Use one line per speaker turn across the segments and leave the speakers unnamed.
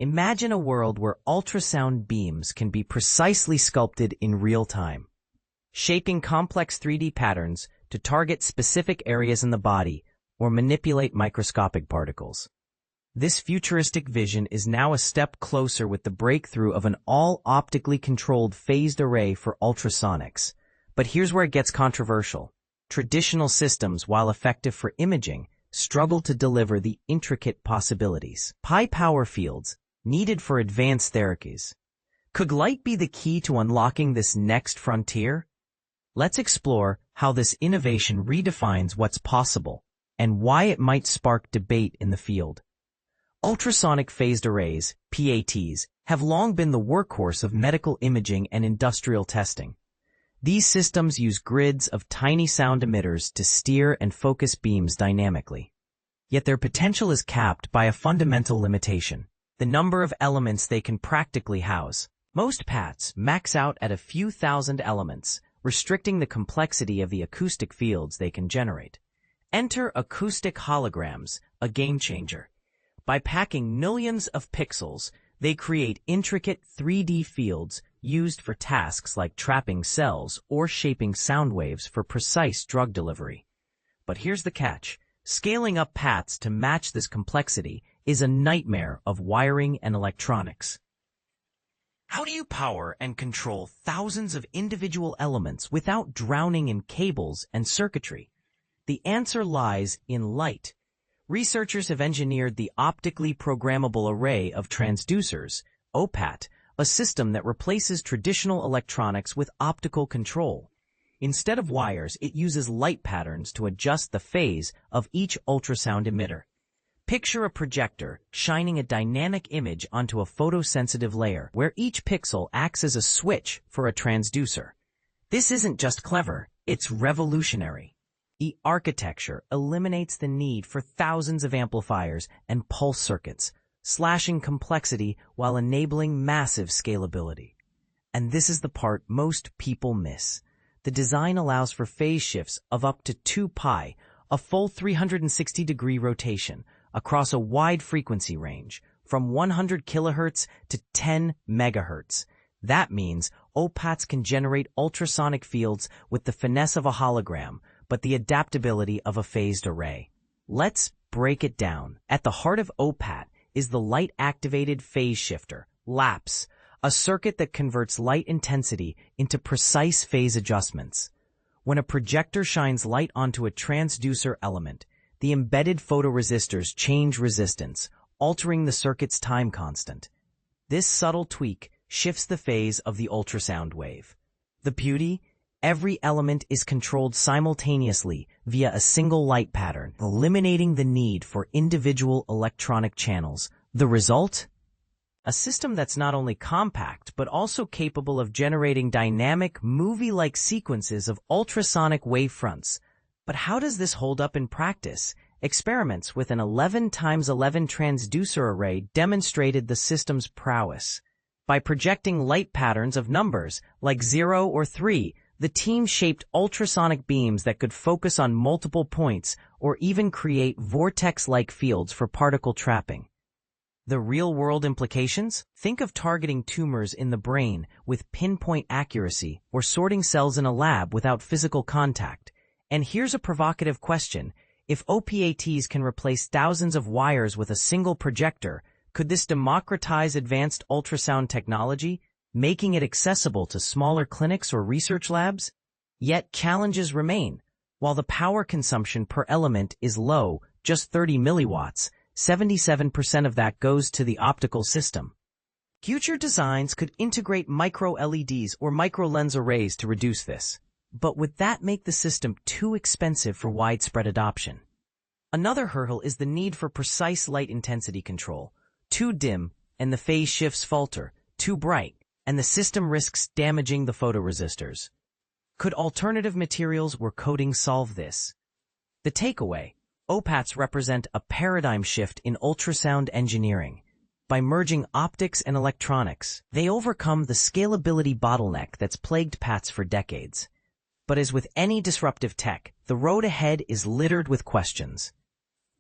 Imagine a world where ultrasound beams can be precisely sculpted in real time, shaping complex 3D patterns to target specific areas in the body or manipulate microscopic particles. This futuristic vision is now a step closer with the breakthrough of an all-optically controlled phased array for ultrasonics. But here's where it gets controversial. Traditional systems, while effective for imaging, struggle to deliver the intricate possibilities. High power fields needed for advanced therapies. Could light be the key to unlocking this next frontier? Let's explore how this innovation redefines what's possible and why it might spark debate in the field. Ultrasonic phased arrays, PATs, have long been the workhorse of medical imaging and industrial testing. These systems use grids of tiny sound emitters to steer and focus beams dynamically. Yet their potential is capped by a fundamental limitation: the number of elements they can practically house. Most PATs max out at a few thousand elements, restricting the complexity of the acoustic fields they can generate. Enter acoustic holograms, a game-changer. By packing millions of pixels, they create intricate 3D fields used for tasks like trapping cells or shaping sound waves for precise drug delivery. But here's the catch. Scaling up PATs to match this complexity is a nightmare of wiring and electronics. How do you power and control thousands of individual elements without drowning in cables and circuitry? The answer lies in light. Researchers have engineered the optically programmable array of transducers, OPAT, a system that replaces traditional electronics with optical control. Instead of wires, it uses light patterns to adjust the phase of each ultrasound emitter. Picture a projector shining a dynamic image onto a photosensitive layer, where each pixel acts as a switch for a transducer. This isn't just clever, it's revolutionary. The architecture eliminates the need for thousands of amplifiers and pulse circuits, slashing complexity while enabling massive scalability. And this is the part most people miss. The design allows for phase shifts of up to 2 pi, a full 360-degree rotation, across a wide frequency range, from 100 kHz to 10 MHz. That means OPATs can generate ultrasonic fields with the finesse of a hologram, but the adaptability of a phased array. Let's break it down. At the heart of OPAT is the light-activated phase shifter, LAPS, a circuit that converts light intensity into precise phase adjustments. When a projector shines light onto a transducer element, the embedded photoresistors change resistance, altering the circuit's time constant. This subtle tweak shifts the phase of the ultrasound wave. The beauty? Every element is controlled simultaneously via a single light pattern, eliminating the need for individual electronic channels. The result? A system that's not only compact, but also capable of generating dynamic, movie-like sequences of ultrasonic wavefronts. But how does this hold up in practice? Experiments with an 11 × 11 transducer array demonstrated the system's prowess. By projecting light patterns of numbers, like 0 or 3, the team shaped ultrasonic beams that could focus on multiple points or even create vortex-like fields for particle trapping. The real-world implications? Think of targeting tumors in the brain with pinpoint accuracy or sorting cells in a lab without physical contact. And here's a provocative question. If OPATs can replace thousands of wires with a single projector, could this democratize advanced ultrasound technology, making it accessible to smaller clinics or research labs? Yet challenges remain. While the power consumption per element is low, just 30 milliwatts, 77% of that goes to the optical system. Future designs could integrate micro-LEDs or micro-lens arrays to reduce this. But would that make the system too expensive for widespread adoption? Another hurdle is the need for precise light intensity control. Too dim, and the phase shifts falter. Too bright, and the system risks damaging the photoresistors. Could alternative materials or coatings solve this? The takeaway: OPATs represent a paradigm shift in ultrasound engineering. By merging optics and electronics, they overcome the scalability bottleneck that's plagued PATs for decades. But as with any disruptive tech, the road ahead is littered with questions.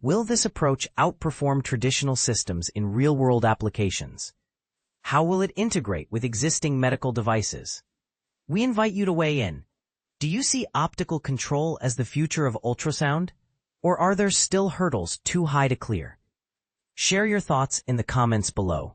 Will this approach outperform traditional systems in real-world applications? How will it integrate with existing medical devices? We invite you to weigh in. Do you see optical control as the future of ultrasound? Or are there still hurdles too high to clear? Share your thoughts in the comments below.